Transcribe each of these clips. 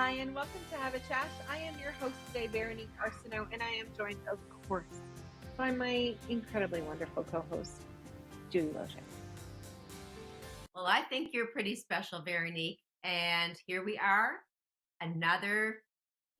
Hi, and welcome to Have a Chat. I am your host today, Veronique Arsenault, and I am joined, of course, by my incredibly wonderful co-host, Judy Losier. Well, I think you're pretty special, Veronique. And here we are, another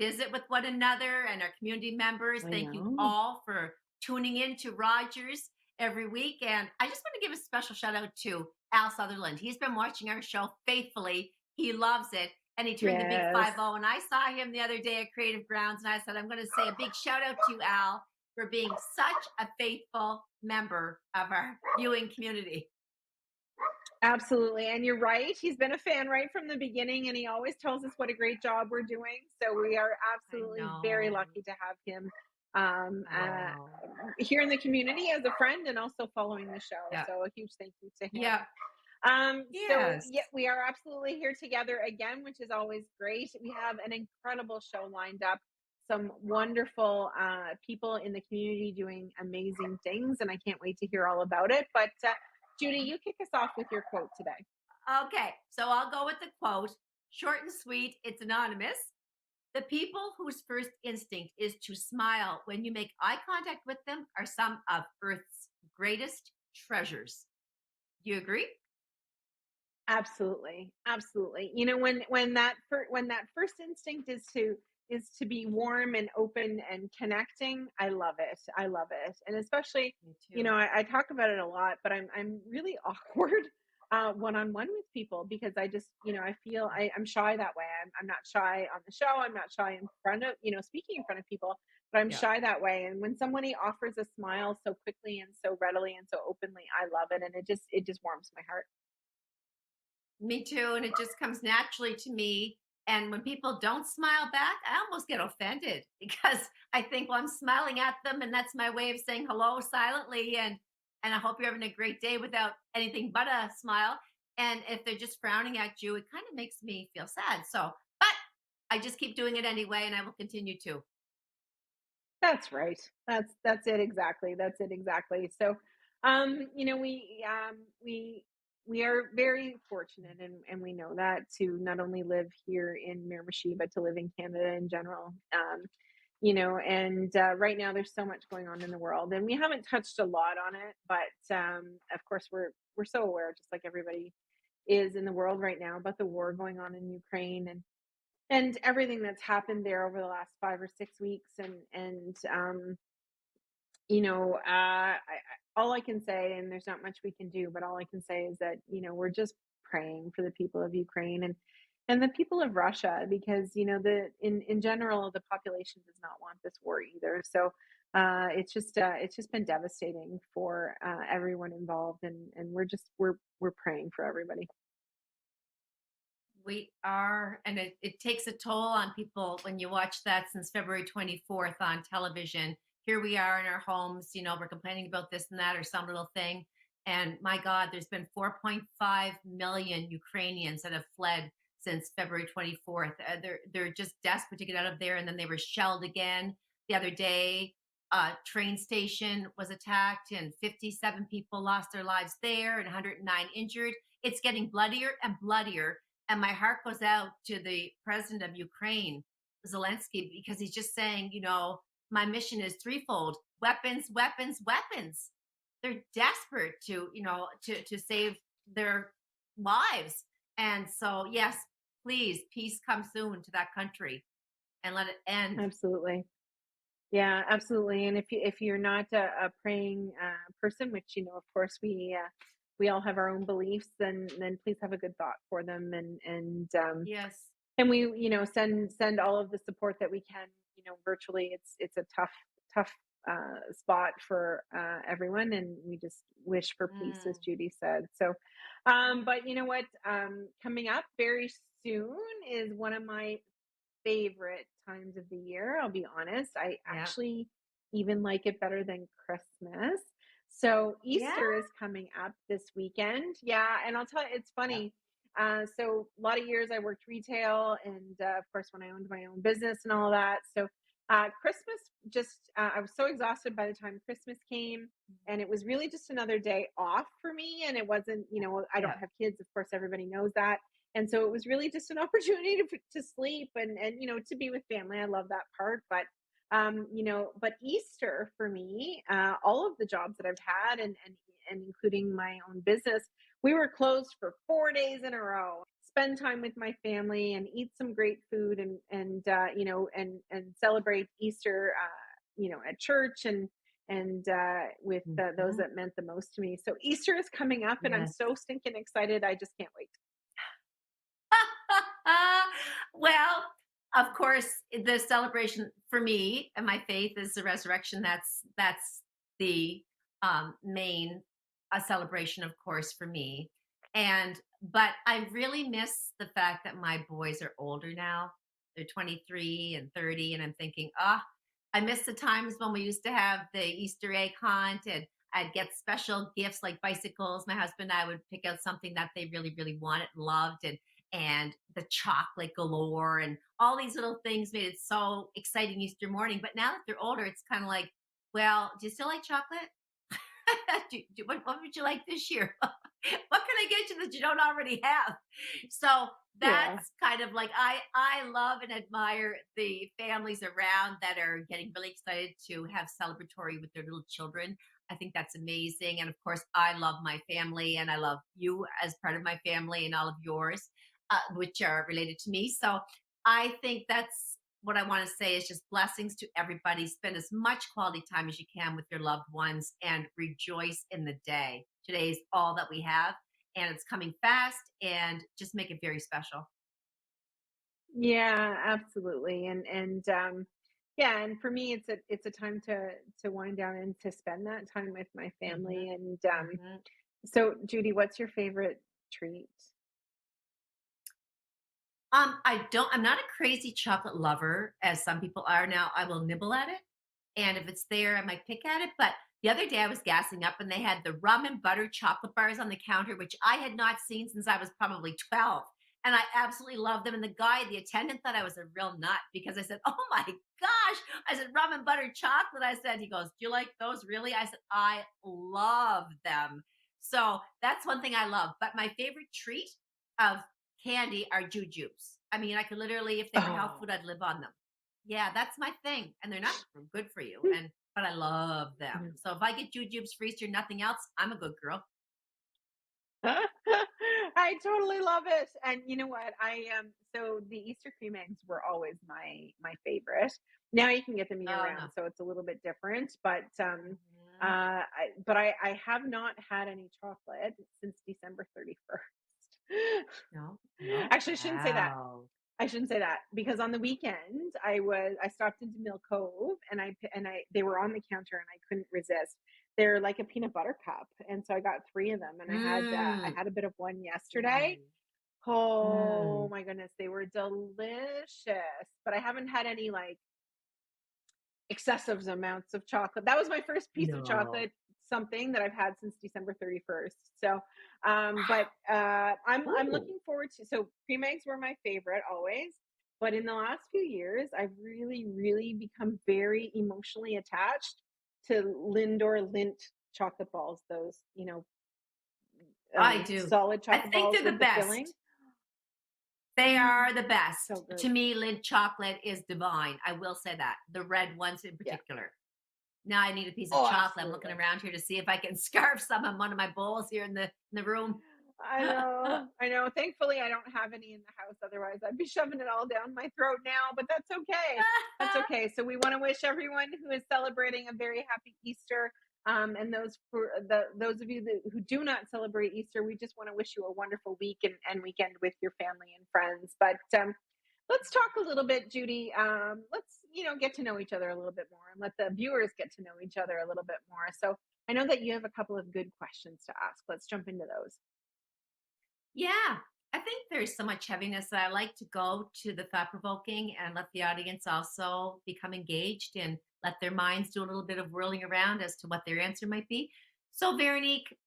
visit with one another and our community members. I Thank you know. all for tuning in to Rogers every week. And I just want to give a special shout out to Al Sutherland. He's been watching our show faithfully. He loves it. And he turned the big Yes. 5-0. And I saw him the other day at Creative Grounds. And I said, I'm going to say a big shout out to you, Al, for being such a faithful member of our viewing community. Absolutely. And you're right. He's been a fan right from the beginning, and he always tells us what a great job we're doing. So we are I absolutely very know. lucky to have him um, uh, Oh, here in the community as a friend and also following the show. yeah. So a huge thank you to him. Yeah. So Yes. yeah, we are absolutely here together again, which is always great. We have an incredible show lined up, some wonderful people in the community doing amazing things, and I can't wait to hear all about it. But Judy, you kick us off with your quote today. Okay. So I'll go with the quote. Short and sweet. It's anonymous. The people whose first instinct is to smile when you make eye contact with them are some of Earth's greatest treasures. Do you agree? Absolutely, absolutely. You know, when that first instinct is to be warm and open and connecting, I love it. I love it, and especially, Me you too. know, I talk about it a lot, but I'm really awkward one on one with people because I just, you know, I feel I'm shy that way. I'm not shy on the show. I'm not shy in front of, you know, speaking in front of people, but I'm Yeah. shy that way. And when somebody offers a smile so quickly and so readily and so openly, I love it, and it just warms my heart. Me too. And it just comes naturally to me. And when people don't smile back, I almost get offended because I think, well, I'm smiling at them and that's my way of saying hello silently. And I hope you're having a great day without anything but a smile. And if they're just frowning at you, it kind of makes me feel sad. So, but I just keep doing it anyway, and I will continue to. That's right. That's it exactly. That's it exactly. So, you know, we are very fortunate, and we know that to not only live here in Miramichi, but to live in Canada in general. You know, and right now there's so much going on in the world, and we haven't touched a lot on it, but of course we're so aware, just like everybody is in the world right now, about the war going on in Ukraine and everything that's happened there over the last 5 or 6 weeks, and you know, all I can say, and there's not much we can do, but all I can say is that, you know, we're just praying for the people of Ukraine and the people of Russia, because, you know, the in general the population does not want this war either. So it's just been devastating for everyone involved, and we're praying for everybody. We are, and it takes a toll on people when you watch that since February 24th on television. Here we are in our homes, we're complaining about this and that or some little thing. And my God, there's been 4.5 million Ukrainians that have fled since February 24th. They're just desperate to get out of there. And then they were shelled again the other day. A train station was attacked and 57 people lost their lives there and 109 injured. It's getting bloodier and bloodier, and my heart goes out to the president of Ukraine, Zelensky, because he's just saying, my mission is threefold: weapons, weapons, weapons. They're desperate to save their lives. And so, yes, please, peace come soon to that country and let it end. Absolutely. Yeah, absolutely. And if you're not a praying person, which, you know, of course we all have our own beliefs, then please have a good thought for them, Yes. and we, you know, send all of the support that we can. You know, virtually it's a tough spot for everyone, and we just wish for peace, as Mm, Judy said. So, but you know what? Coming up very soon is one of my favorite times of the year. I'll be honest. I yeah. actually even like it better than Christmas. So Yeah. Easter is coming up this weekend. Yeah, and I'll tell you, it's Yeah. funny. So a lot of years I worked retail, and of course when I owned my own business and all that. So Christmas just I was so exhausted by the time Christmas came, and it was really just another day off for me. And it wasn't, you know, I Yeah. don't have kids, of course everybody knows that, And so it was really just an opportunity to sleep and to be with family. I love that part, but but Easter for me, all of the jobs that I've had and including my own business, we were closed for 4 days in a row. Spend time with my family and eat some great food and celebrate Easter, at church and with those Mhm. that meant the most to me. So Easter is coming up, and I'm Yes. so stinking excited. I just can't wait. Well, of course, the celebration for me and my faith is the resurrection. That's the main celebration, of course, for me. And but I really miss the fact that my boys are older now. They're 23 and 30, and I'm thinking, ah, I miss the times when we used to have the Easter egg hunt and I'd get special gifts like bicycles. My husband and I would pick out something that they really, really wanted and loved, and the chocolate galore and all these little things made it so exciting Easter morning. But now that they're older, it's kind of like, well, do you still like chocolate? What would you like this year? What can I get you that you don't already have? So Yeah. that's kind of like I love and admire the families around that are getting really excited to have celebratory with their little children. I think that's amazing. And of course, I love my family and I love you as part of my family and all of yours, which are related to me. So I think that's what I want to say is just blessings to everybody. Spend as much quality time as you can with your loved ones and rejoice in the day. Today is all that we have, and it's coming fast, and just make it very special. Yeah, absolutely. And yeah, and for me it's a time to wind down and to spend that time with my Mhm, family. And mhm. so Judy, what's your favorite treat? I'm not a crazy chocolate lover as some people are now. I will nibble at it. And if it's there, I might pick at it. But the other day I was gassing up and they had the rum and butter chocolate bars on the counter, which I had not seen since I was probably 12. And I absolutely loved them. And the attendant thought I was a real nut because I said, oh my gosh. I said, rum and butter chocolate. I said, he goes, do you like those really? I said, I love them. So that's one thing I love. But my favorite treat of candy are jujubes. I mean, I could literally, if they were health food, Oh. I'd live on them. Yeah, that's my thing, and they're not good for you, and but I love them. So if I get jujubes for Easter, nothing else, I'm a good girl. I totally love it. And you know what? So the Easter cream eggs were always my favorite. Now you can get them year Oh round, no. so it's a little bit different. Mhm. I have not had any chocolate since December 31st. No, no. Actually, I shouldn't say that. Wow. I shouldn't say that because on the weekend I stopped into Mill Cove and they were on the counter and I couldn't resist. They're like a peanut butter cup, and so I got 3 of them, and I Mm. had a bit of one yesterday. Mm. Oh Mm. my goodness, they were delicious, but I haven't had any, like, excessive amounts of chocolate. That was my first piece of No. chocolate something that I've had since December 31st. So, I'm Ooh. looking forward to. So cream eggs were my favorite always, but in the last few years, I've really, really become very emotionally attached to Lindor Lint chocolate balls. Those, I do. solid I chocolate think balls they're the with the filling. best. They Mm, are the so best. To good. me, Lindt chocolate is divine. I will say that. The red ones in Yeah. particular. Now I need a piece of Oh, chocolate. I'm looking absolutely. around here to see if I can scarf some on one of my bowls here in the room. I know, I know. Thankfully, I don't have any in the house. Otherwise, I'd be shoving it all down my throat now, but that's okay. That's okay. So we want to wish everyone who is celebrating a very happy Easter. And those of you who do not celebrate Easter, we just want to wish you a wonderful week and weekend with your family and friends. But let's talk a little bit, Judy. Let's get to know each other a little bit more, and let the viewers get to know each other a little bit more. So I know that you have a couple of good questions to ask. Let's jump into those. Yeah, I think there's so much heaviness that I like to go to the thought provoking and let the audience also become engaged and let their minds do a little bit of whirling around as to what their answer might be. So, Veronique,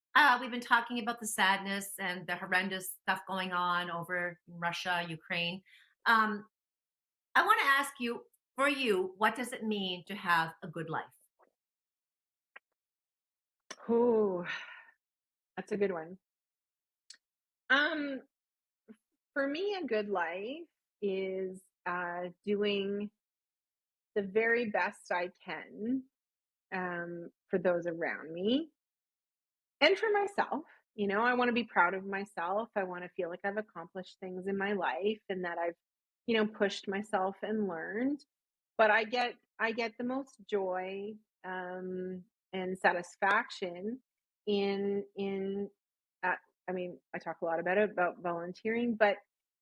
we've been talking about the sadness and the horrendous stuff going on over in Russia, Ukraine. Um, I want to ask you, for you, what does it mean to have a good life? Ooh, that's a good one. Um, For me, a good life is doing the very best I can for those around me and for myself. You know, I want to be proud of myself. I want to feel like I've accomplished things in my life and that I've, pushed myself and learned. But I get the most joy and satisfaction in uh, I mean, I talk a lot about it about volunteering, but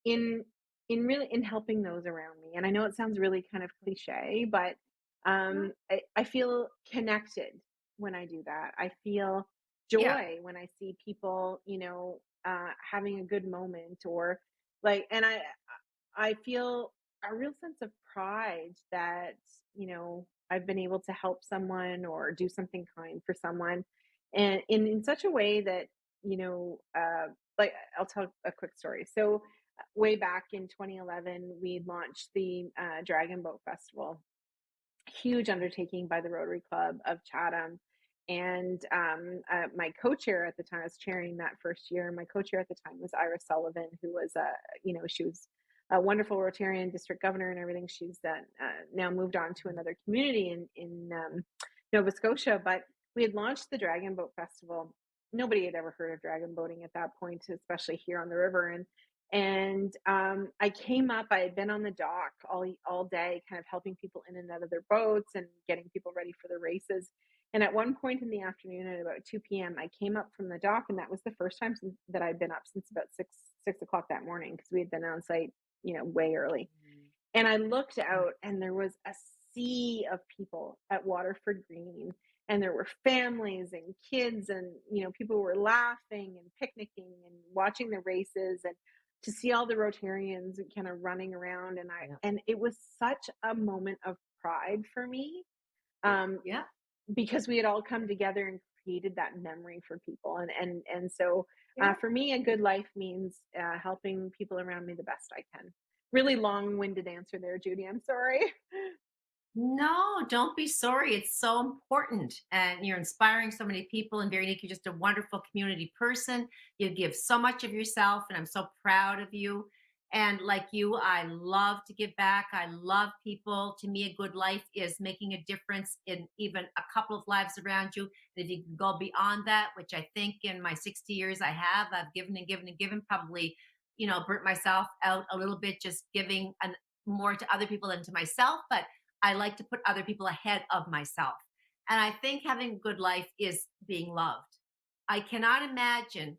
in in helping those around me. And I know it sounds really kind of cliche, but Mhm. I feel connected when I do that. I feel Yeah. joy when I see people, having a good moment or like, and I feel a real sense of pride that, I've been able to help someone or do something kind for someone. And in such a way that, like I'll tell a quick story. So way back in 2011, we launched the Dragon Boat Festival, huge undertaking by the Rotary Club of Chatham. And my co-chair at the time, I was chairing that first year. My co-chair at the time was Ira Sullivan, who was she was a wonderful Rotarian district governor and everything. She's now moved on to another community in Nova Scotia. But we had launched the Dragon Boat Festival. Nobody had ever heard of dragon boating at that point, especially here on the river. And I came up. I had been on the dock all day, kind of helping people in and out of their boats and getting people ready for the races. And at one point in the afternoon, at about 2 p.m., I came up from the dock, and that was the first time that I'd been up since about six o'clock that morning because we had been on site, way early. Mm. And I looked out, and there was a sea of people at Waterford Green, and there were families and kids, and people were laughing and picnicking and watching the races, and to see all the Rotarians kind of running around, Yeah. and it was such a moment of pride for me, um, Yeah. because we had all come together and created that memory for people, and so Yeah. for me, a good life means helping people around me the best I can. Really long-winded answer there, Judy. I'm sorry. No, don't be sorry. It's so important. And you're inspiring so many people. And Veronique, you're just a wonderful community person. You give so much of yourself, and I'm so proud of you. And like you, I love to give back. I love people. To me, a good life is making a difference in even a couple of lives around you. And if you can go beyond that, which I think in my 60 years I have, I've given and given and given, probably, burnt myself out a little bit just giving more to other people than to myself. But I like to put other people ahead of myself. And I think having a good life is being loved. I cannot imagine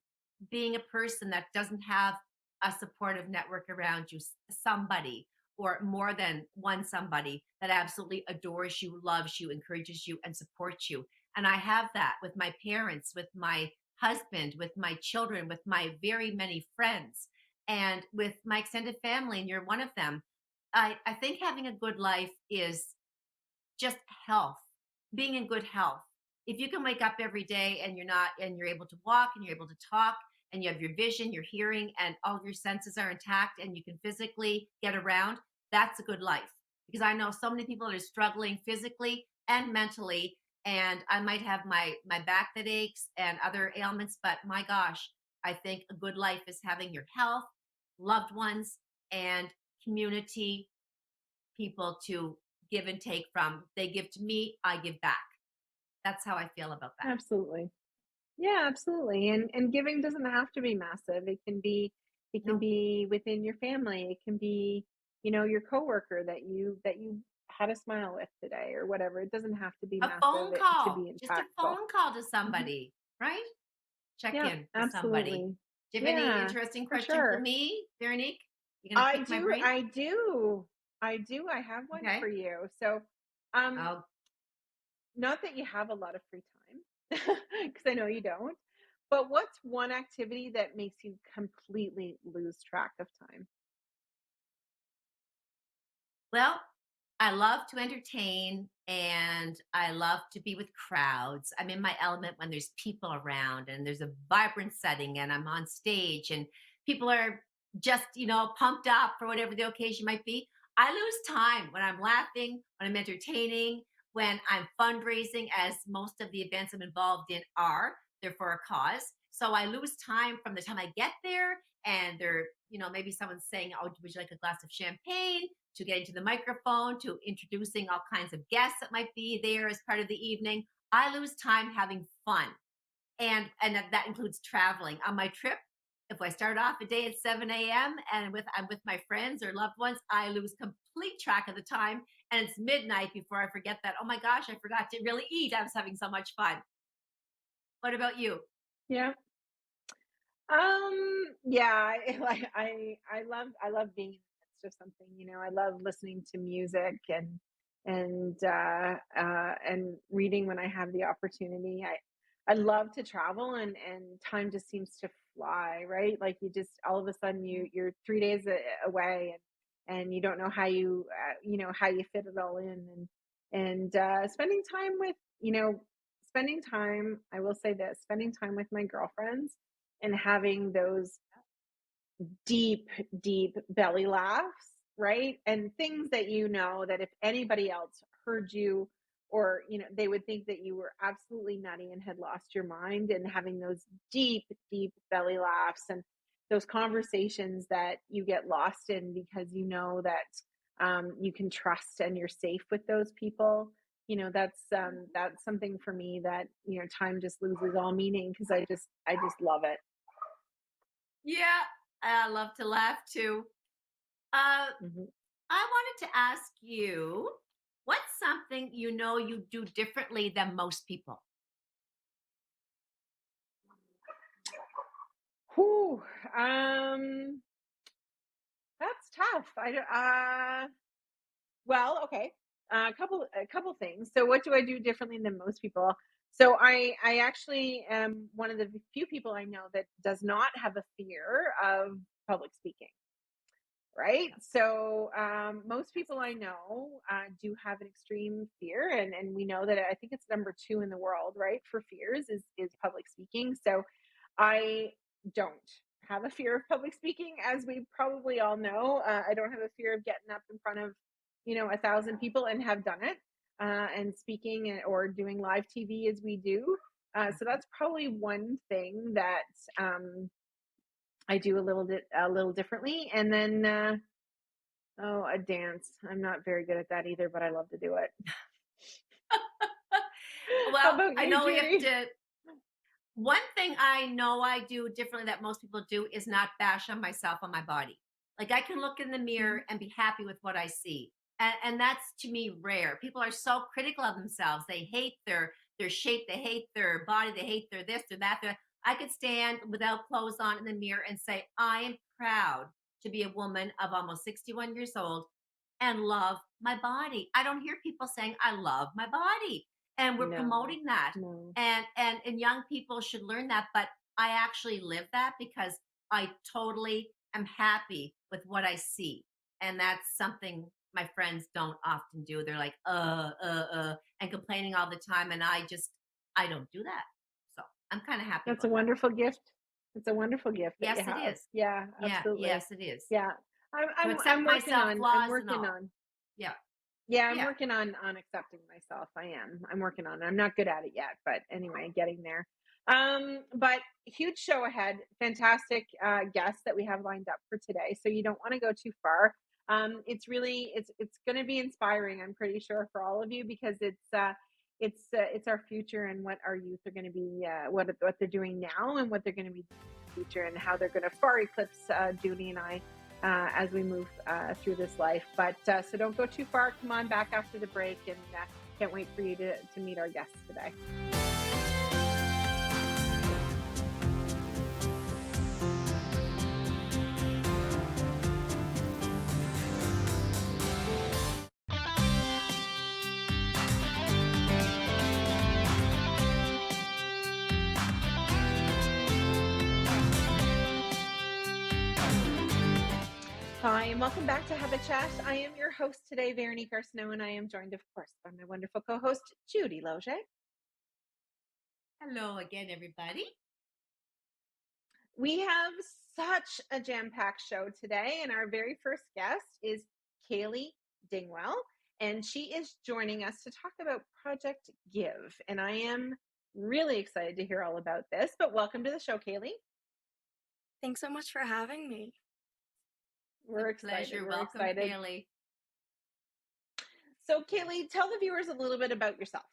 being a person that doesn't have a supportive network around you, somebody or more than one somebody that absolutely adores you, loves you, encourages you, and supports you. And I have that with my parents, with my husband, with my children, with my very many friends, and with my extended family. And you're one of them. I think having a good life is just health, being in good health. If you can wake up every day and you're able to walk and you're able to talk and you have your vision, your hearing, and all of your senses are intact and you can physically get around, that's a good life. Because I know so many people that are struggling physically and mentally, and I might have my back that aches and other ailments, but my gosh, I think a good life is having your health, loved ones, and community people to give and take from. They give to me, I give back. That's how I feel about that. Absolutely. Yeah, absolutely. And giving doesn't have to be massive. It can No, be within your family. It can be, your coworker that you had a smile with today or whatever. It doesn't have to be a massive phone to be call, just a impactful. phone call to Mhm. somebody, right? Check Yeah, in with somebody. absolutely. Do you have any Yeah, interesting for question for sure. me, Veronique? You gonna I pick my do, brain? I do, I do. I have one for Okay. you. So, um, Oh, not that you have a lot of free time, because I know you don't. But what's one activity that makes you completely lose track of time? well, I love to entertain and I love to be with crowds. I'm in my element when there's people around and there's a vibrant setting and I'm on stage and people are just, pumped up for whatever the occasion might be. I lose time when I'm laughing, when I'm entertaining, when I'm fundraising, as most of the events I'm involved in are. They're for a cause. So I lose time from the time I get there, and they're, maybe someone's saying, "Oh, would you like a glass of champagne?" to getting to the microphone, to introducing all kinds of guests that might be there as part of the evening. I lose time having fun. And that includes traveling. On my trip, if I start off a day at 7 a.m. and I'm with my friends or loved ones, I lose complete track of the time. And it's midnight before I forget that, oh my gosh, I forgot to really eat. I was having so much fun. What about you? Yeah. Yeah, I love being in the midst of something, I love listening to music and reading when I have the opportunity. I love to travel, and time just seems to fly, right? Like, you just all of a sudden you're 3 days away, and you don't know how how you fit it all in, and spending time with, I will say this, spending time with my girlfriends and having those deep, deep belly laughs, right? And things that, that if anybody else heard you, or, they would think that you were absolutely nutty and had lost your mind, and having those deep, deep belly laughs, and those conversations that you get lost in because that you can trust and you're safe with those people. That's something for me that, time just loses all meaning, because I just love it. Yeah, I love to laugh too. Uh, Mhm. I wanted to ask you, what's something you do differently than most people? Whew, that's tough. Well, okay. A couple things. So, what do I do differently than most people? So, I actually am one of the few people I know that does not have a fear of public speaking. Right. So, most people I know do have an extreme fear, and we know that, I think it's number two in the world, right, for fears is public speaking. So, I don't have a fear of public speaking, as we probably all know. I don't have a fear of getting up in front of, 1,000 people, and have done it, and speaking, or doing live TV as we do. So that's probably one thing that, I do a little differently. And then, oh, a dance. I'm not very good at that either, but I love to do it. How Well, about I you, know we have Judy? to. One thing I know I do differently that most people do is not bash on myself on my body. Like, I can look in the Mhm. mirror and be happy with what I see. And that's, to me, rare. People are so critical of themselves. They hate their shape, they hate their body, they hate their this or that. I could stand without clothes on in the mirror and say, I am proud to be a woman of almost 61 years old and love my body. I don't hear people saying I love my body. And we're No, promoting that, no. and young people should learn that. But I actually live that because I totally am happy with what I see, and that's something my friends don't often do. They're like and complaining all the time, and I don't do that. So I'm kind of happy That's a about that. wonderful gift. It's a wonderful gift that you Yes, it have. is. Yeah, Yeah, absolutely. yes, it is. Yeah. I'm To I'm accept I'm working myself, on I'm flaws and working all. on Yeah, yeah, I'm yeah. working on accepting myself. I am. I'm working on it. I'm not good at it yet, but anyway, getting there. But huge show ahead. Fantastic guests that we have lined up for today. So you don't want to go too far. It's going to be inspiring, I'm pretty sure, for all of you, because it's our future, and what our youth are going to be, what they're doing now, and what they're going to be doing in the future, and how they're going to far eclipse Judy and I, as we move through this life. But so don't go too far. Come on back after the break, and can't wait for you to meet our guests today. Hi, and welcome back to Have a Chat. I am your host today, Veronique Arsenault, and I am joined, of course, by my wonderful co-host, Judy Losier. Hello again, everybody. We have such a jam-packed show today, and our very first guest is Kayleigh Dingwell, and she is joining us to talk about Project Give. And I am Really excited to hear all about this, but welcome to the show, Kayleigh. Thanks so much for having me. It's We're a excited. pleasure. We're Welcome, excited. Kaylee. So, Kayleigh, tell the viewers a little bit about yourself.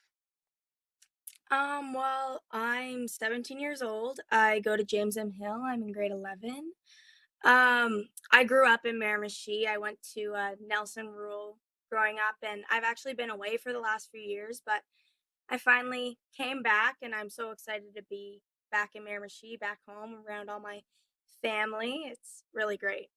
Well, I'm 17 years old. I go to James M. Hill. I'm in grade 11. I grew up in Miramichi. I went to Nelson Rural growing up, and I've actually been away for the last few years, but I finally came back, and I'm so excited to be back in Miramichi, back home around all my family. It's really great.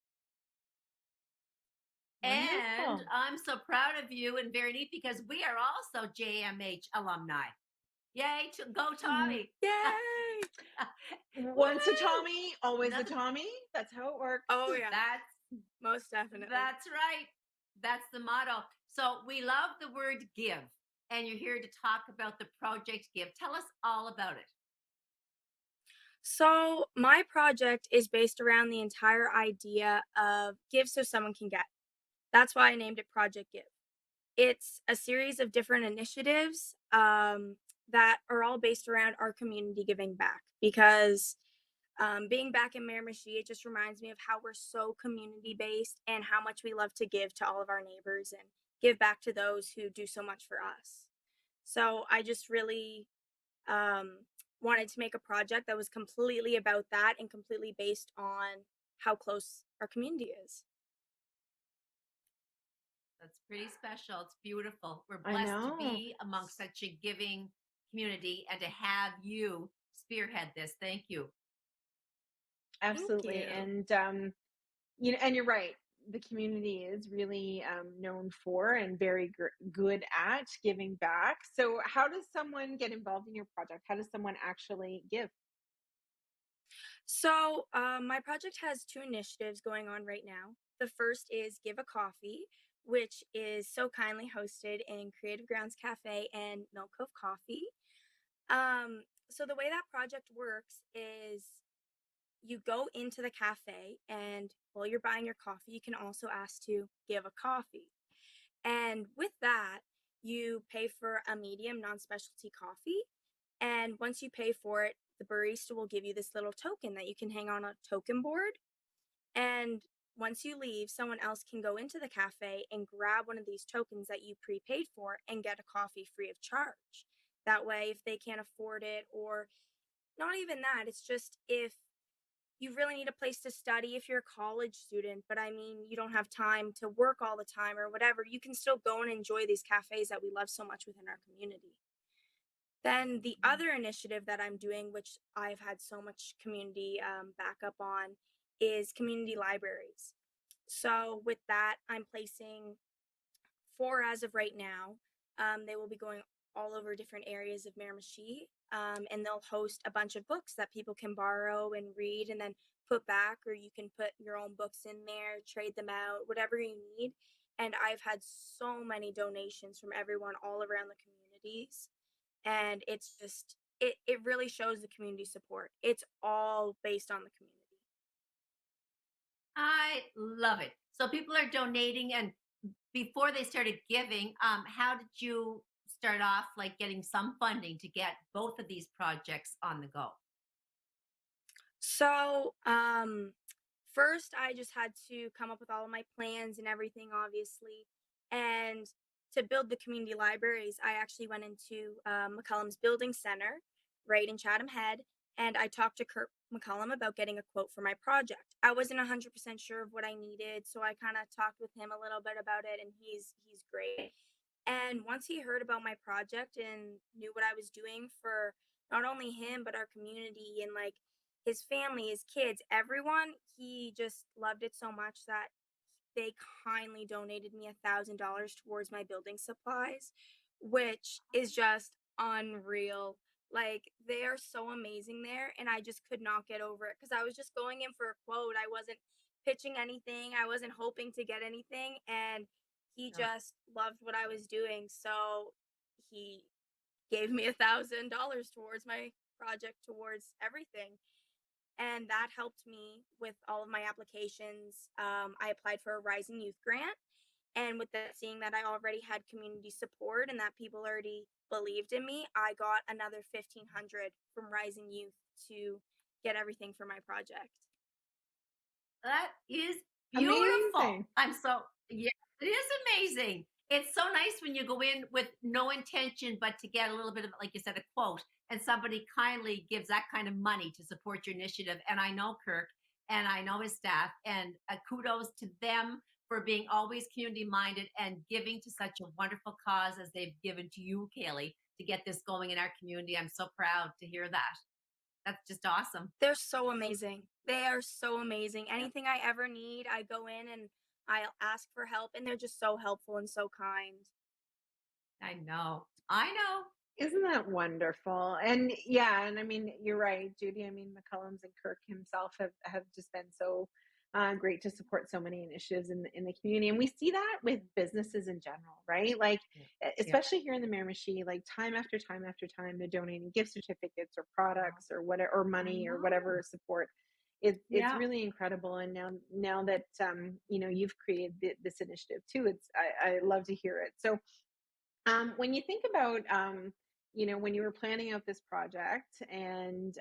And Wonderful. I'm so proud of you and Veronique because we are also JMH alumni. Yay, to go Mm, Tommy. Yay! Once a Woohoo! Tommy, always a Nothing Tommy. That's how it works. Oh, yeah, that's most definitely. that's right. That's the motto. So we love the word give. And you're here to talk about the project Give. Tell us all about it. So, my project is based around the entire idea of give so someone can get. That's why I named it Project Give. It's a series of different initiatives that are all based around our community giving back because being back in Miramichi, it just reminds me of how we're so community based and how much we love to give to all of our neighbors and give back to those who do so much for us. So, I just really um, wanted to make a project that was completely about that and completely based on how close our community is. That's pretty special. It's beautiful. We're I blessed to know. be amongst such a giving community and to have you spearhead this. Thank you. Thank Absolutely. you. And you're right. The community is really known for and very good at giving back. So, how does someone get involved in your project? How does someone actually give? So, my project has two initiatives going on right now. The first is Give a Coffee, which is so kindly hosted in Creative Grounds Cafe and Milk Cove Coffee. So, the way that project works is you go into the cafe, and while you're buying your coffee, you can also ask to give a coffee. And with that, you pay for a medium non specialty coffee. And once you pay for it, the barista will give you this little token that you can hang on a token board. And once you leave, someone else can go into the cafe and grab one of these tokens that you prepaid for and get a coffee free of charge. That way, if they can't afford it, or not even that, it's just if you really need a place to study if you're a college student, but I mean, you don't have time to work all the time or whatever, you can still go and enjoy these cafes that we love so much within our community. Then the other initiative that I'm doing, which I've had so much community backup on, is community libraries. So with that, I'm placing four as of right now. They will be going all over different areas of Miramichi, and they'll host a bunch of books that people can borrow and read and then put back, or you can put your own books in there, trade them out, whatever you need. And I've had so many donations from everyone all around the communities, and it's just it really shows the community support. It's all based on the community. I love it. So people are donating, and before they started giving, how did you start off, like getting some funding to get both of these projects on the go? So, first I just had to come up with all of my plans and everything, obviously. And to build the community libraries, I actually went into McCullum's Building Center right in Chatham Head, and I talked to Kurt McCullum about getting a quote for my project. I wasn't 100% sure of what I needed, so I kind of talked with him a little bit about it, and he's great. And once he heard about my project and knew what I was doing for not only him but our community and like his family, his kids, everyone, he just loved it so much that they kindly donated me $1,000 towards my building supplies, which is just unreal. Like they are so amazing there, and I just could not get over it because I was just going in for a quote. I wasn't pitching anything. I wasn't hoping to get anything, and he Yeah. just loved what I was doing. So he gave me $1,000 towards my project, towards everything, and that helped me with all of my applications. I applied for a Rising Youth grant, And with that, seeing that I already had community support and that people already believed in me, I got another 1,500 from Rising Youth to get everything for my project. That is beautiful. Amazing. Yeah, it is amazing. It's so nice when you go in with no intention, but to get a little bit of, like you said, a quote, and somebody kindly gives that kind of money to support your initiative. And I know Kirk and I know his staff, and kudos to them for being always community minded and giving to such a wonderful cause as they've given to you, Kayleigh, to get this going in our community. I'm so proud to hear that. That's just awesome. They're so amazing. They are so amazing. Anything I ever need, I go in and I'll ask for help, and they're just so helpful and so kind. I know. I know. Isn't that wonderful? And yeah, and I mean, you're right, Judy. I mean, McCullum's and Kirk himself have just been so great to support so many initiatives in the community, and we see that with businesses in general, right? Like, Yeah. Yeah. especially here in the Miramichi, like time after time after time, they're donating gift certificates or products or whatever, or I money or whatever know. support. It's Yeah. really incredible, and now that you've created this initiative too, I love to hear it. So when you think about, when you were planning out this project and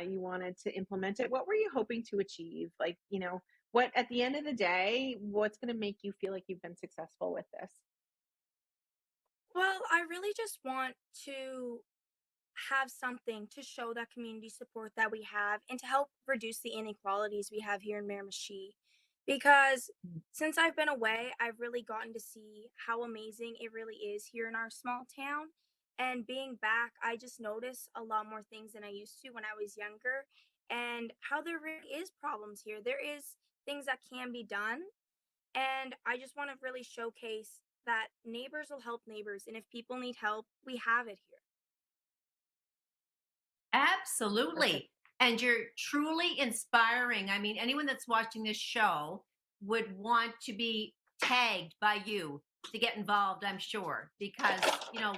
you wanted to implement it, what were you hoping to achieve? Like, what at the end of the day, what's going to make you feel like you've been successful with this? Well, I really just want to have something to show that community support that we have and to help reduce the inequalities we have here in Miramichi. Because Mm. since I've been away, I've really gotten to see how amazing it really is here in our small town. And being back, I just notice a lot more things than I used to when I was younger, and how there really is problems here. There is things that can be done, and I just want to really showcase that neighbors will help neighbors, and if people need help, we have it here. Perfect. Absolutely. And you're truly inspiring. I mean, anyone that's watching this show would want to be tagged by you to get involved, I'm sure, because,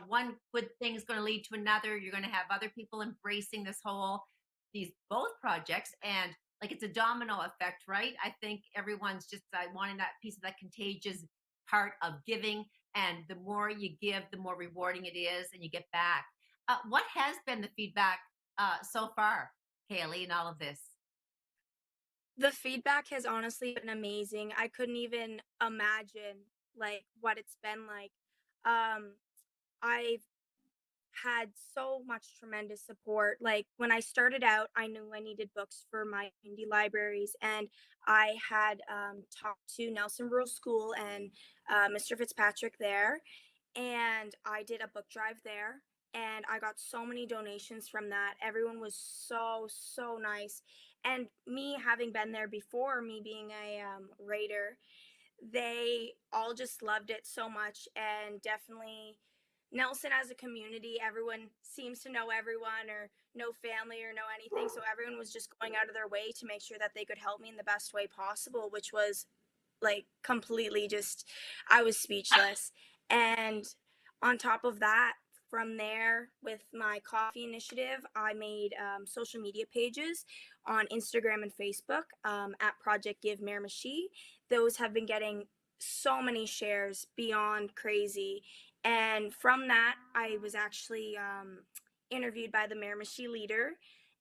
one good thing is going to lead to another. You're going to have other people embracing these both projects. And like it's a domino effect, right? I think everyone's just wanting that piece of that contagious part of giving. And the more you give, the more rewarding it is, and you get back. What has been the feedback so far, Kayleigh, in all of this? The feedback has honestly been amazing. I couldn't even imagine like what it's been like. Um I've had so much tremendous support. Like when I started out, I knew I needed books for my indie libraries, and I had talked to Nelson Rural School and Mr. Fitzpatrick there, and I did a book drive there. And I got so many donations from that. Everyone was so, so nice. And me having been there before, me being a raider, they all just loved it so much. And definitely Nelson as a community, everyone seems to know everyone or know family or know anything. So everyone was just going out of their way to make sure that they could help me in the best way possible, which was like completely just, I was speechless. And on top of that, from there, with my coffee initiative, I made social media pages on Instagram and Facebook at Project Give Miramichi. Those have been getting so many shares beyond crazy. And from that, I was actually interviewed by the Miramichi leader,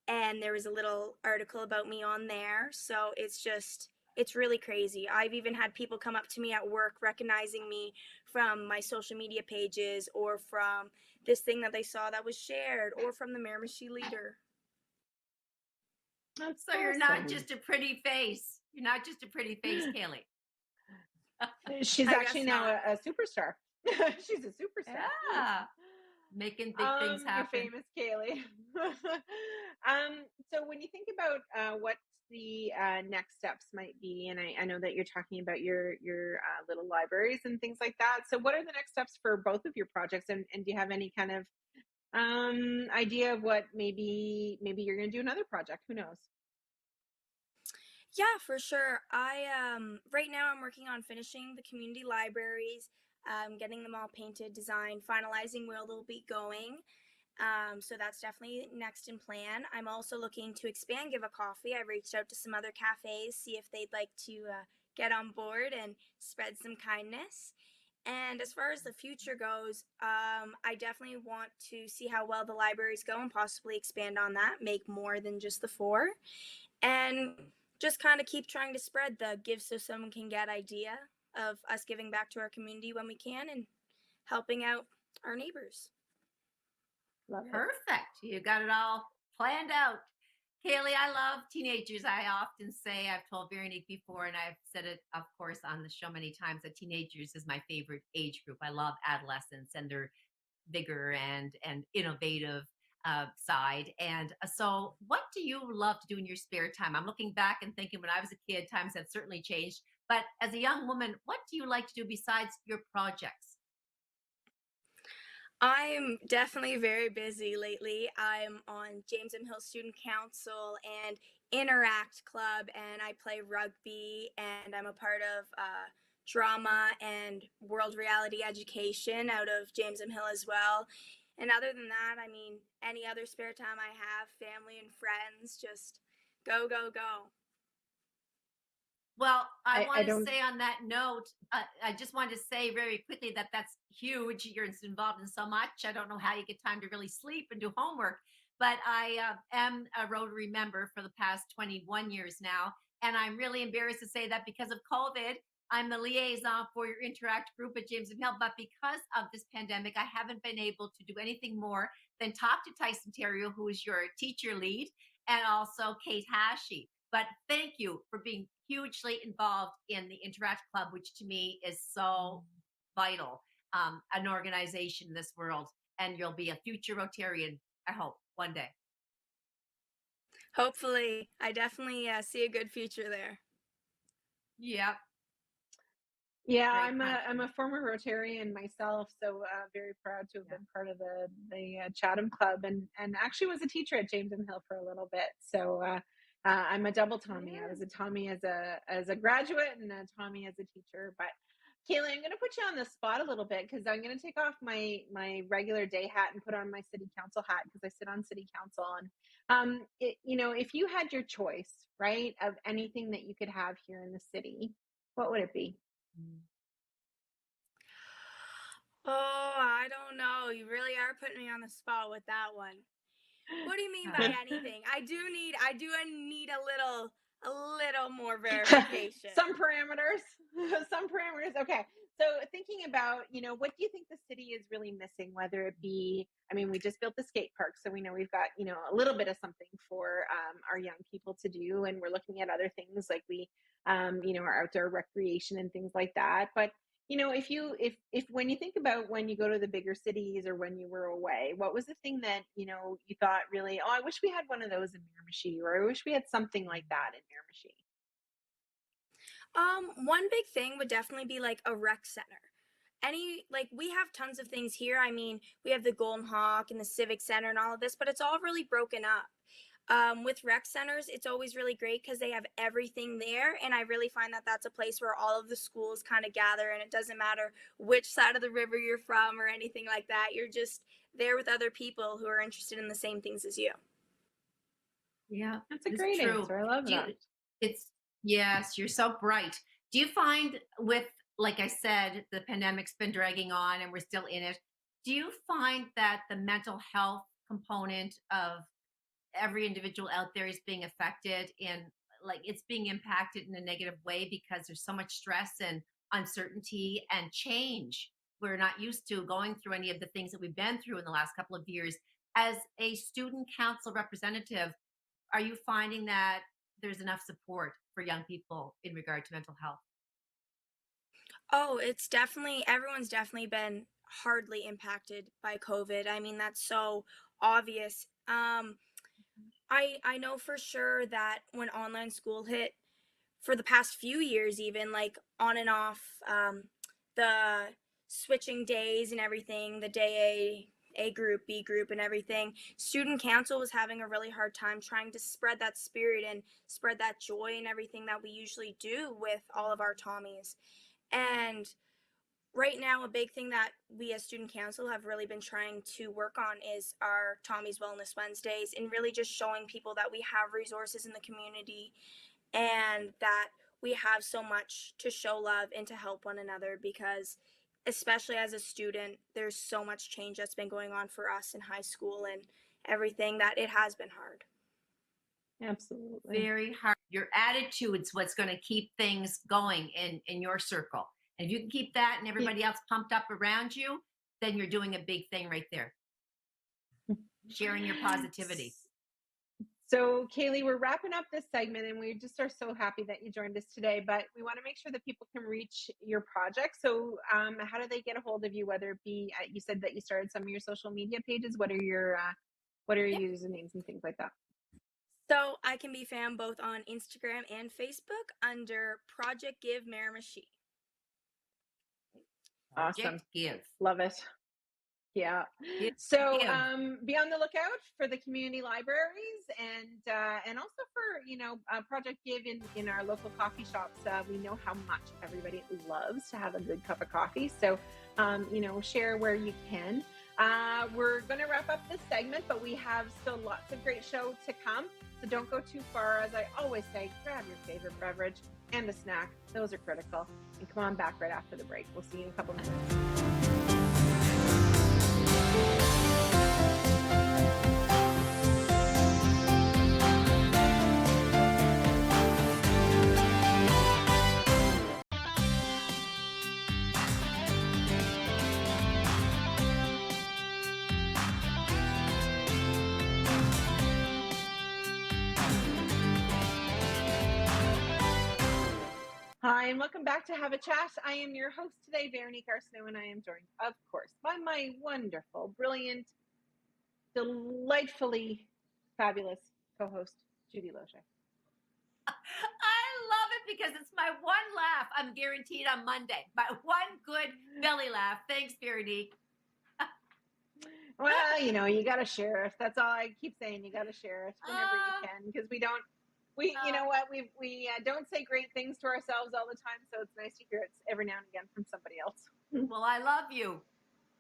and there was a little article about me on there. So it's really crazy. I've even had people come up to me at work recognizing me from my social media pages or from this thing that they saw that was shared or from the Miramichi leader. That's So you're not awesome. just a pretty face. You're not just a pretty face, Kayleigh. She's I actually guess now not. a superstar. She's a superstar. Yeah. Making big things Your happen. famous Kaylee. So when you think about what the next steps might be, and I know that you're talking about your little libraries and things like that. So what are the next steps for both of your projects, and do you have any kind of idea of what maybe you're going to do another project? Who knows? Yeah, for sure. I right now I'm working on finishing the community libraries, getting them all painted, designed, finalizing where they'll be going. So that's definitely next in plan. I'm also looking to expand Give a Coffee. I've reached out to some other cafes, see if they'd like to get on board and spread some kindness. And as far as the future goes, I definitely want to see how well the libraries go and possibly expand on that, make more than just the four, and just kind of keep trying to spread the give so someone can get idea of us giving back to our community when we can and helping out our neighbors. Love it. Perfect. You got it all planned out. Kayleigh, I love teenagers. I often say, I've told Veronique before, and I've said it, of course, on the show many times, that teenagers is my favorite age group. I love adolescents and their vigor and innovative side. And so, what do you love to do in your spare time? I'm looking back and thinking when I was a kid, times have certainly changed. But as a young woman, what do you like to do besides your projects? I'm definitely very busy lately. I'm on James M. Hill Student Council and Interact Club, and I play rugby, and I'm a part of drama and world reality education out of James M. Hill as well. And other than that, I mean, any other spare time I have, family and friends, just go, go, go. Well, I I want to don't. say on that note, I just wanted to say very quickly that that's huge. You're involved in so much. I don't know how you get time to really sleep and do homework, but I am a Rotary member for the past 21 years now. And I'm really embarrassed to say that because of COVID, I'm the liaison for your Interact group at James and Hill. But because of this pandemic, I haven't been able to do anything more than talk to Tyson Terrio, who is your teacher lead, and also Kate Hashi. But thank you for being hugely involved in the Interact Club, which to me is so vital, an organization in this world. And you'll be a future Rotarian, I hope, one day. Hopefully, I definitely see a good future there. Yep. Yeah, Great I'm a country. former Rotarian myself, so very proud to have been part of the Chatham Club, and actually was a teacher at James and Hill for a little bit. So I'm a double Tommy. I Yeah. was a Tommy as a graduate and a Tommy as a teacher. But Kayleigh, I'm going to put you on the spot a little bit because I'm going to take off my regular day hat and put on my city council hat because I sit on city council. And if you had your choice, right, of anything that you could have here in the city, what would it be? Mm. Oh, I don't know. You really are putting me on the spot with that one. What do you mean by Uh, anything? I do need a little more verification. Some parameters. Some parameters. Okay. So thinking about, what do you think the city is really missing? Whether it be, I mean, we just built the skate park, so we know we've got, a little bit of something for our young people to do, and we're looking at other things like our outdoor recreation and things like that. But if when you think about when you go to the bigger cities or when you were away, what was the thing that you thought really, oh, I wish we had one of those in Miramichi, or I wish we had something like that in Miramichi? One big thing would definitely be like a rec center. We have tons of things here. I mean, we have the Golden Hawk and the Civic Center and all of this, but it's all really broken up. With rec centers, it's always really great because they have everything there, and I really find that that's a place where all of the schools kind of gather, and it doesn't matter which side of the river you're from or anything like that. You're just there with other people who are interested in the same things as you. yeah, That's a it's great true. answer. I love Do you, that. it's, yes, you're so bright. Do you find with, like I said, the pandemic's been dragging on and we're still in it. Do you find that the mental health component of every individual out there is being affected in, like, it's being impacted in a negative way because there's so much stress and uncertainty and change? We're not used to going through any of the things that we've been through in the last couple of years. As a student council representative, are you finding that there's enough support for young people in regard to mental health? Oh, it's definitely everyone's definitely been hardly impacted by COVID. I mean, that's so obvious. I know for sure that when online school hit, for the past few years, even like on and off, the switching days and everything, the day A group, B group, and everything, student council was having a really hard time trying to spread that spirit and spread that joy and everything that we usually do with all of our Tommies. And right now, a big thing that we as student council have really been trying to work on is our Tommy's Wellness Wednesdays, and really just showing people that we have resources in the community and that we have so much to show love and to help one another, because especially as a student, there's so much change that's been going on for us in high school and everything, that it has been hard. Absolutely. Very hard. Your attitude's what's going to keep things going in your circle. And if you can keep that and everybody else pumped up around you, then you're doing a big thing right there. Sharing your positivity. So, Kayleigh, we're wrapping up this segment, and we just are so happy that you joined us today. But we want to make sure that people can reach your project. So, how do they get a hold of you? Whether it be, you said that you started some of your social media pages. What are your usernames and things like that? So I can be found both on Instagram and Facebook under Project Give Miramichi. Awesome. Project Give. Love it. Yeah. So be on the lookout for the community libraries, and also for Project Give in our local coffee shops. We know how much everybody loves to have a good cup of coffee. So share where you can. We're going to wrap up this segment, but we have still lots of great show to come. So don't go too far. As I always say, grab your favorite beverage and a snack. Those are critical. And come on back right after the break. We'll see you in a couple minutes. Hi, and welcome back to Have a Chat. I am your host today, Veronique Arsenault, and I am joined, of course, by my wonderful, brilliant, delightfully fabulous co-host, Judy Losier. I love it because it's my one laugh I'm guaranteed on Monday. My one good belly laugh. Thanks, Veronique. Well, you got to share it. That's all I keep saying. You got to share it whenever you can, because we don't say great things to ourselves all the time, so it's nice to hear it every now and again from somebody else. Well, I love you.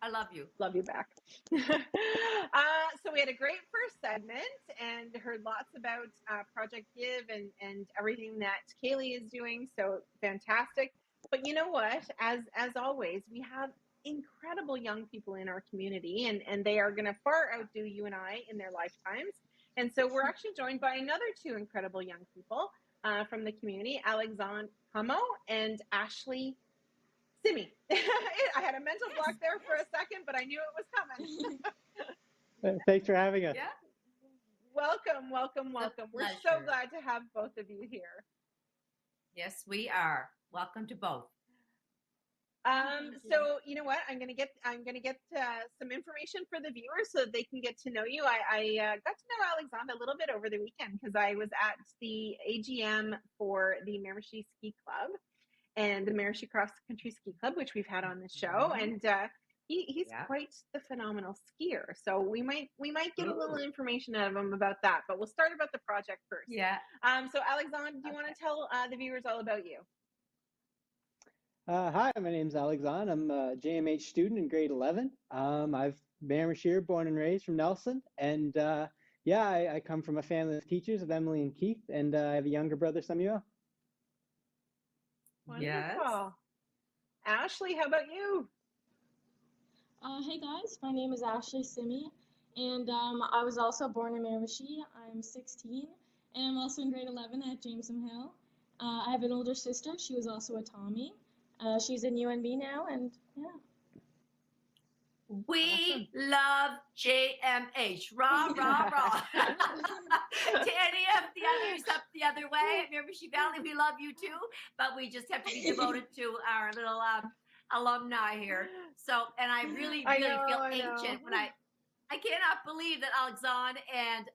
I love you. Love you back. So we had a great first segment and heard lots about Project Give and everything that Kayleigh is doing. So fantastic. But you know what? As always, we have incredible young people in our community, and they are going to far outdo you and I in their lifetimes. And so we're actually joined by another two incredible young people from the community, Alexandre Comeau and Ashley Simmie. I had a mental block there for a second, but I knew it was coming. Thanks for having us. Yeah. Welcome. We're so glad to have both of you here. Yes, we are. Welcome to both. So you know what? I'm gonna get some information for the viewers so that they can get to know you. I got to know Alexandre a little bit over the weekend because I was at the AGM for the Miramichi Ski Club and the Miramichi Cross Country Ski Club, which we've had on the show, and he's quite the phenomenal skier. So we might get a little information out of him about that. But we'll start about the project first. Yeah. So Alexandre, do you want to tell the viewers all about you? Hi, my name's Alexandre. I'm a JMH student in grade 11. I've Miramichi, born and raised from Nelson. And I come from a family of teachers of Emily and Keith, and I have a younger brother, Samuel. Wonderful. Yes. Ashley, how about you? Hey guys, my name is Ashley Simmie, and I was also born in Miramichi. I'm 16, and I'm also in grade 11 at Jameson Hill. I have an older sister. She was also a Tommy. She's in UNB now, and yeah. We love JMH. Rah, rah, rah. To any of the others up the other way at Miramichi Valley, we love you too, but we just have to be devoted to our little alumni here. So, and I really feel ancient when I cannot believe that Alexandre and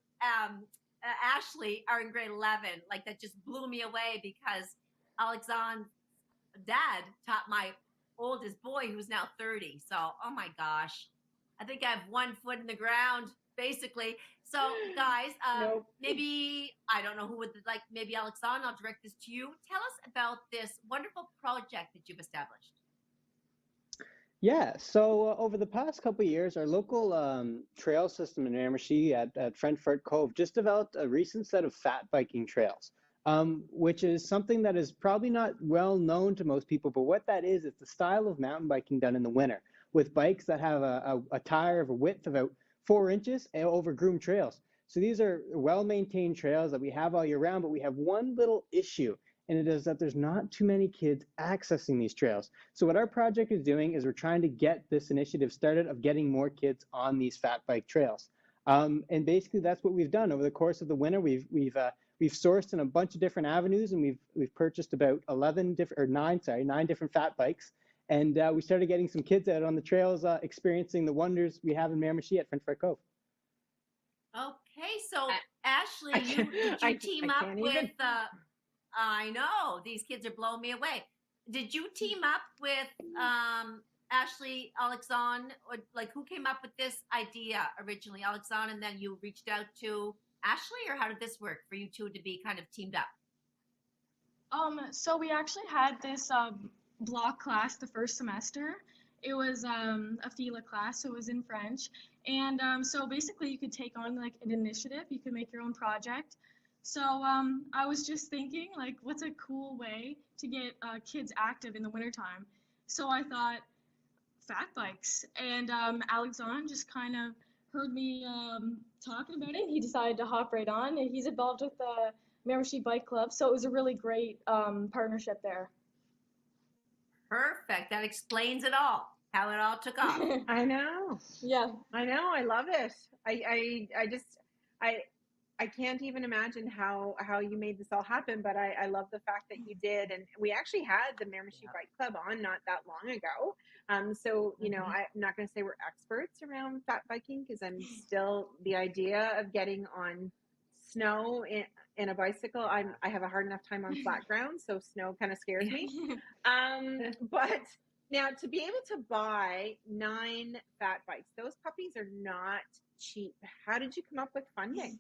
Ashley are in grade 11. Like, that just blew me away because Alexandre's dad taught my oldest boy, who's now 30. So, oh my gosh, I think I have 1 foot in the ground, basically. So, guys, maybe, I don't know who would like, maybe Alexandre, I'll direct this to you. Tell us about this wonderful project that you've established. Yeah, so over the past couple of years, our local trail system in Miramichi at Frentford Cove just developed a recent set of fat biking trails. which is something that is probably not well known to most people. But what that is, it's the style of mountain biking done in the winter with bikes that have a tire of a width of about 4 inches and over groomed trails. So these are well-maintained trails that we have all year round, but we have one little issue, and it is that there's not too many kids accessing these trails. So what our project is doing is we're trying to get this initiative started of getting more kids on these fat bike trails. And basically that's what we've done over the course of the winter. We've sourced in a bunch of different avenues, and we've purchased about 9 different fat bikes. And we started getting some kids out on the trails, experiencing the wonders we have in Miramichi at French Fry Cove. Okay, so I, Ashley, I can't, did you team I up can't with? even. I know these kids are blowing me away. Did you team up with Ashley, Alexandre, or like who came up with this idea originally, Alexandre, and then you reached out to Ashley, or how did this work for you two to be kind of teamed up? So we actually had this block class the first semester. It was a FILA class, so it was in French. And so basically you could take on like an initiative, you could make your own project. So I was just thinking like what's a cool way to get kids active in the wintertime. So I thought fat bikes, and Alexandre just kind of heard me talking about it. He decided to hop right on, and he's involved with the Miramichi Bike Club, so it was a really great partnership there. Perfect. That explains it all. How it all took off. I know. Yeah. I know. I love it. I just, I can't even imagine how you made this all happen, but I love the fact that you did. And we actually had the Miramichi Bike Club on not that long ago. So, you know, I'm not going to say we're experts around fat biking because I'm still the idea of getting on snow in a bicycle. I have a hard enough time on flat ground, so snow kind of scares me. But now to be able to buy 9 fat bikes, those puppies are not cheap. How did you come up with funding?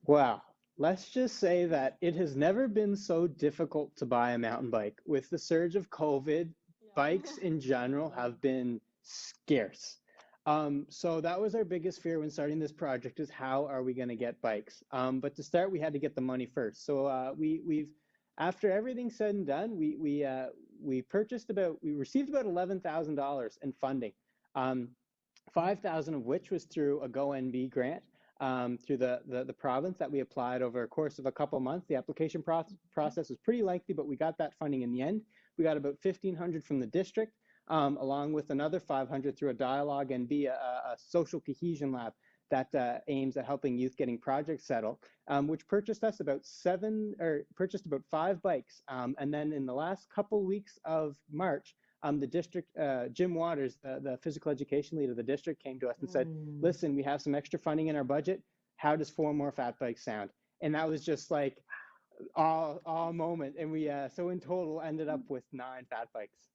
Wow. Let's just say that it has never been so difficult to buy a mountain bike. With the surge of COVID, bikes in general have been scarce. So that was our biggest fear when starting this project, is how are we going to get bikes? But to start, we had to get the money first. So we've after everything's said and done, we received about $11,000 in funding. 5,000 of which was through a GoNB grant through the province that we applied over a course of a couple of months. The application process was pretty lengthy, but we got that funding in the end. We got about 1,500 from the district, along with another 500 through a dialogue NB, a social cohesion lab that aims at helping youth getting projects settled, which purchased about 5 bikes. And then in the last couple weeks of March, the district, Jim Waters, the physical education lead of the district, came to us and said, listen, we have some extra funding in our budget. How does 4 more fat bikes sound? And that was just like all moment. And we, so in total, ended up with 9 fat bikes.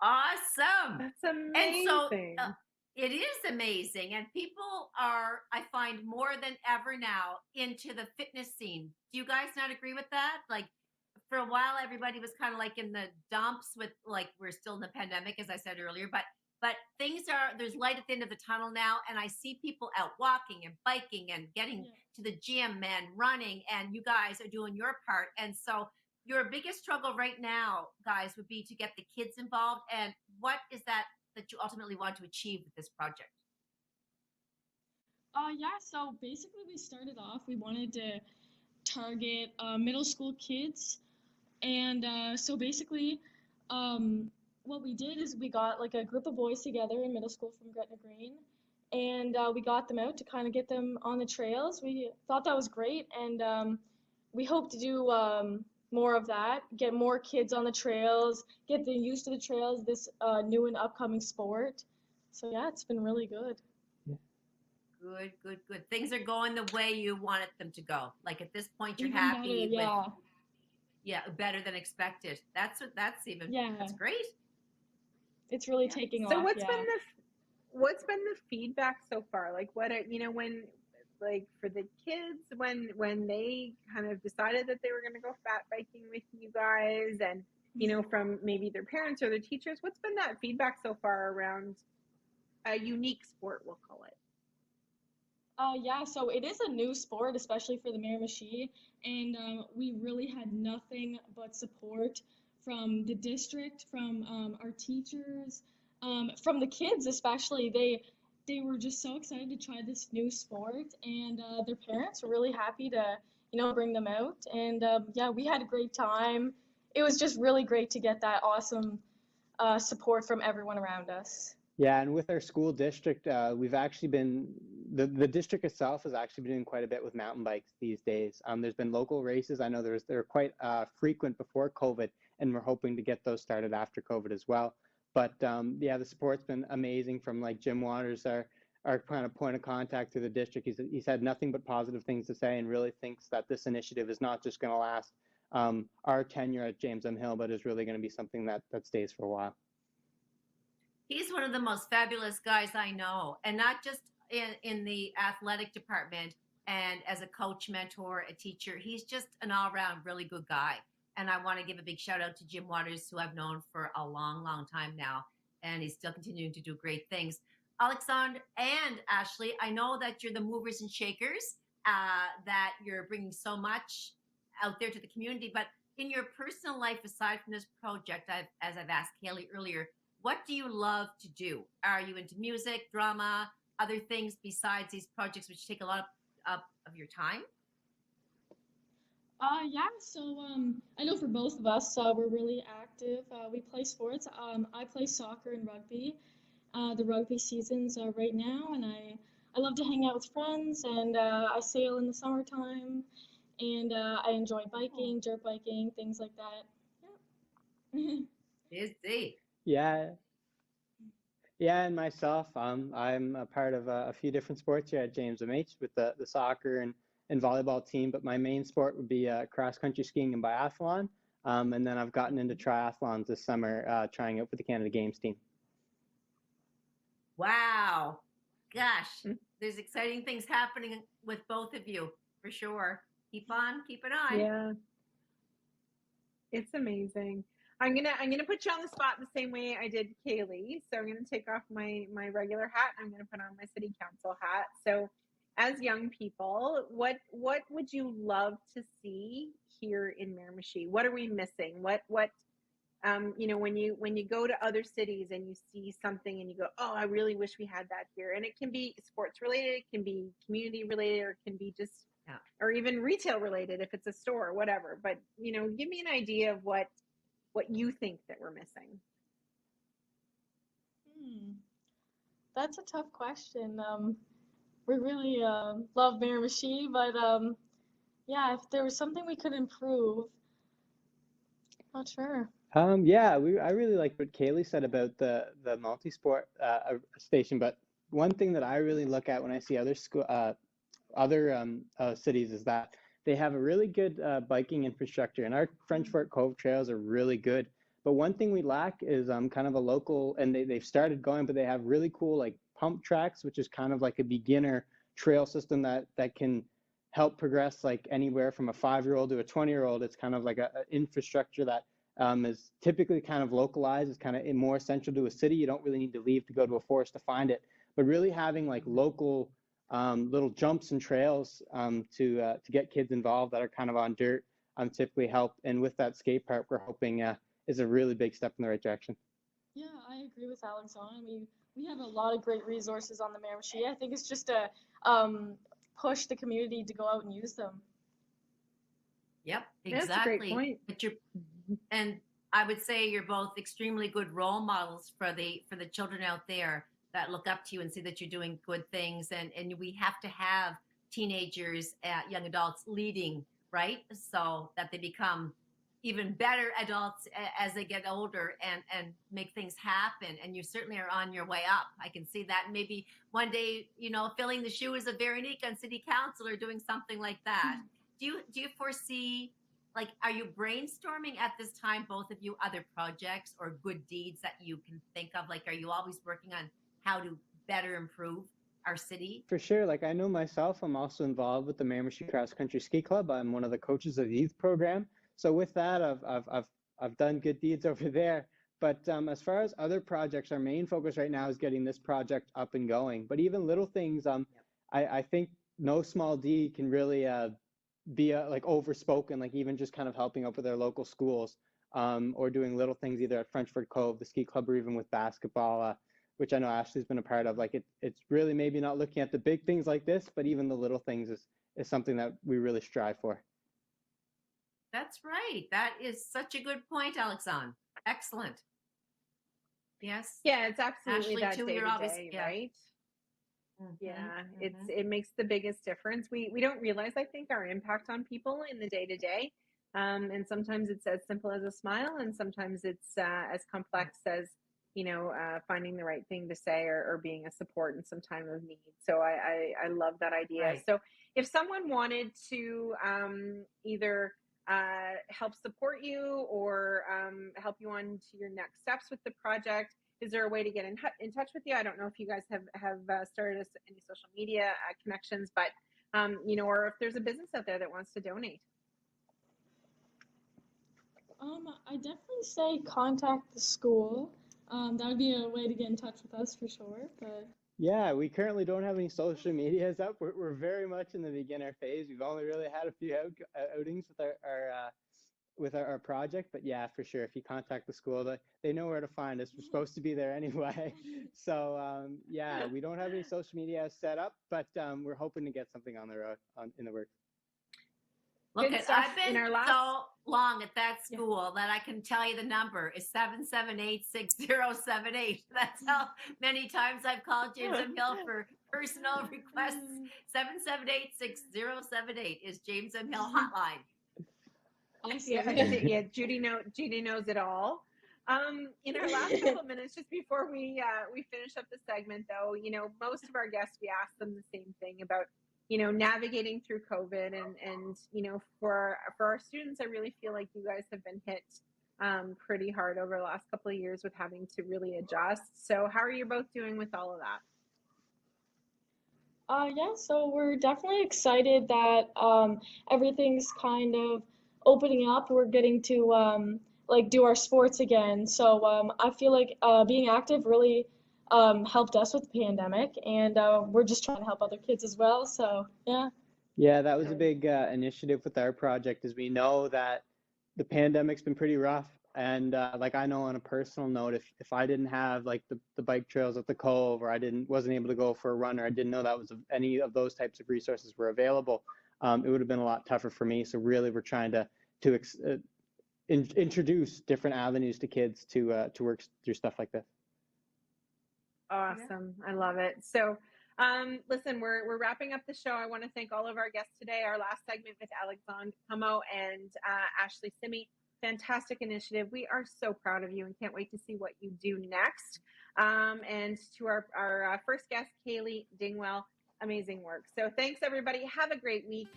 Awesome. That's amazing. And so it is amazing. And people are, I find, more than ever now into the fitness scene. Do you guys not agree with that? Like, for a while, everybody was kind of like in the dumps with, like, we're still in the pandemic, as I said earlier, but there's light at the end of the tunnel now. And I see people out walking and biking and getting to the gym and running, and you guys are doing your part. And so your biggest struggle right now, guys, would be to get the kids involved. And what is that you ultimately want to achieve with this project? So basically we started off, we wanted to target middle school kids. And so basically, what we did is we got like a group of boys together in middle school from Gretna Green, and we got them out to kind of get them on the trails. We thought that was great, and we hope to do more of that, get more kids on the trails, get them used to the trails, this new and upcoming sport. So yeah, it's been really good. Good. Things are going the way you wanted them to go. Like at this point, you're Even happy better, with better than expected. That's great. It's really taking off. So what's been the feedback so far? Like what are, when, like for the kids, when they kind of decided that they were going to go fat biking with you guys, and from maybe their parents or their teachers, what's been that feedback so far around a unique sport, we'll call it? Yeah, so it is a new sport, especially for the Miramichi, and we really had nothing but support from the district, from our teachers, from the kids especially. They were just so excited to try this new sport, and their parents were really happy to, bring them out. And yeah, we had a great time. It was just really great to get that awesome support from everyone around us. Yeah, and with our school district, we've actually been the district itself has actually been doing quite a bit with mountain bikes these days. There's been local races. I know they're quite frequent before COVID, and we're hoping to get those started after COVID as well. But yeah, the support's been amazing from like Jim Waters, our kind of point of contact through the district. He's had nothing but positive things to say, and really thinks that this initiative is not just going to last our tenure at James M. Hill, but is really going to be something that stays for a while. He's one of the most fabulous guys I know, and not just in the athletic department and as a coach, mentor, a teacher. He's just an all around really good guy. And I want to give a big shout out to Jim Waters, who I've known for a long, long time now, and he's still continuing to do great things. Alexandre and Ashley, I know that you're the movers and shakers, that you're bringing so much out there to the community, but in your personal life, aside from this project, as I've asked Kayleigh earlier, what do you love to do? Are you into music, drama, other things besides these projects, which take a lot of your time? Yeah, so I know for both of us, we're really active. We play sports. I play soccer and rugby. The rugby season's right now, and I love to hang out with friends, and I sail in the summertime, and I enjoy biking, dirt biking, things like that. Yeah. Busy. Yeah, yeah, and myself, I'm a part of a few different sports here at James MH with the soccer and volleyball team, but my main sport would be cross country skiing and biathlon. And then I've gotten into triathlons this summer, trying out for the Canada Games team. Wow. Gosh, there's exciting things happening with both of you for sure. Keep on, keep it on. Yeah, it's amazing. I'm gonna put you on the spot the same way I did Kayleigh. So I'm gonna take off my regular hat. I'm gonna put on my city council hat. So, as young people, what would you love to see here in Miramichi? What are we missing? What when you go to other cities and you see something and you go, oh, I really wish we had that here. And it can be sports related, it can be community related, or it can be just, or even retail related if it's a store, whatever. But give me an idea of what you think that we're missing. That's a tough question. We really love Miramichi, but yeah, if there was something we could improve, not sure. Yeah, I really like what Kayleigh said about the multi-sport station, but one thing that I really look at when I see other cities is that they have a really good biking infrastructure, and our French Fork Cove trails are really good. But one thing we lack is kind of a local, and they've started going, but they have really cool like pump tracks, which is kind of like a beginner trail system that can help progress like anywhere from a 5-year-old to a 20-year-old. It's kind of like a infrastructure that is typically kind of localized. It's kind of more essential to a city. You don't really need to leave to go to a forest to find it, but really having like local little jumps and trails to get kids involved that are kind of on dirt typically help. And with that skate park, we're hoping is a really big step in the right direction. Yeah, I agree with Alexandre. I mean, we have a lot of great resources on the Miramichi. I think it's just to push the community to go out and use them. Yep, exactly. That's a great point. But and I would say you're both extremely good role models for the children out there that look up to you and see that you're doing good things. And we have to have teenagers, young adults leading, right? So that they become even better adults as they get older and make things happen. And you certainly are on your way up. I can see that. Maybe one day, filling the shoes of Veronique on city council or doing something like that. Do you foresee, like, are you brainstorming at this time, both of you, other projects or good deeds that you can think of? Like, are you always working on how to better improve our city? For sure. Like I know myself, I'm also involved with the Miramichi Cross Country Ski Club. I'm one of the coaches of the youth program. So with that, I've done good deeds over there. But as far as other projects, our main focus right now is getting this project up and going. But even little things, I think no small D can really be like overspoken, like even just kind of helping out with their local schools, or doing little things either at Frenchford Cove, the ski club, or even with basketball, which I know Ashley's been a part of. Like it's really maybe not looking at the big things like this, but even the little things is something that we really strive for. That's right. That is such a good point, Alexandre. Excellent. Yes. Yeah, it's absolutely Ashley, that too, day you're to always, day, yeah. right? Mm-hmm, Yeah, mm-hmm. it makes the biggest difference. We don't realize, I think, our impact on people in the day to day. And sometimes it's as simple as a smile, and sometimes it's as complex as, finding the right thing to say, or being a support in some time of need. So I love that idea. Right. So if someone wanted to either help support you or help you on to your next steps with the project, is there a way to get in touch with you? I don't know if you guys have started any social media connections, but or if there's a business out there that wants to donate. I definitely say contact the school. That would be a way to get in touch with us for sure. But Yeah, we currently don't have any social medias up. We're very much in the beginner phase. We've only really had a few outings with our project, but yeah, for sure. If you contact the school, they know where to find us. We're supposed to be there anyway. So yeah, we don't have any social media set up, but we're hoping to get something on the road, in the works. Look, Good stuff. I've been In our last... so long at that school that I can tell you the number is 778-6078. That's how many times I've called James M. Hill for personal requests. 778-6078 is James M. Hill hotline. Yeah, Judy knows it all. In our last couple of minutes, just before we finish up the segment, though, most of our guests, we ask them the same thing about navigating through COVID, and for our students, I really feel like you guys have been hit pretty hard over the last couple of years with having to really adjust. So how are you both doing with all of that? Yeah, so we're definitely excited that everything's kind of opening up. We're getting to do our sports again. So I feel like being active really helped us with the pandemic, and we're just trying to help other kids as well. So yeah. Yeah, that was a big initiative with our project, as we know that the pandemic's been pretty rough. And I know on a personal note, if I didn't have the bike trails at the Cove, or wasn't able to go for a run, or I didn't know that was any of those types of resources were available, it would have been a lot tougher for me. So really, we're trying to introduce different avenues to kids to work through stuff like this. Awesome. Yeah. I love it. So listen, we're wrapping up the show. I want to thank all of our guests today. Our last segment with Alexandre Comeau and Ashley Simmie. Fantastic initiative. We are so proud of you and can't wait to see what you do next. And to our first guest, Kayleigh Dingwell, amazing work. So thanks, everybody. Have a great week.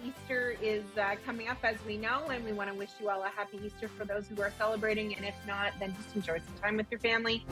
Easter is coming up, as we know, and we want to wish you all a happy Easter for those who are celebrating. And if not, then just enjoy some time with your family.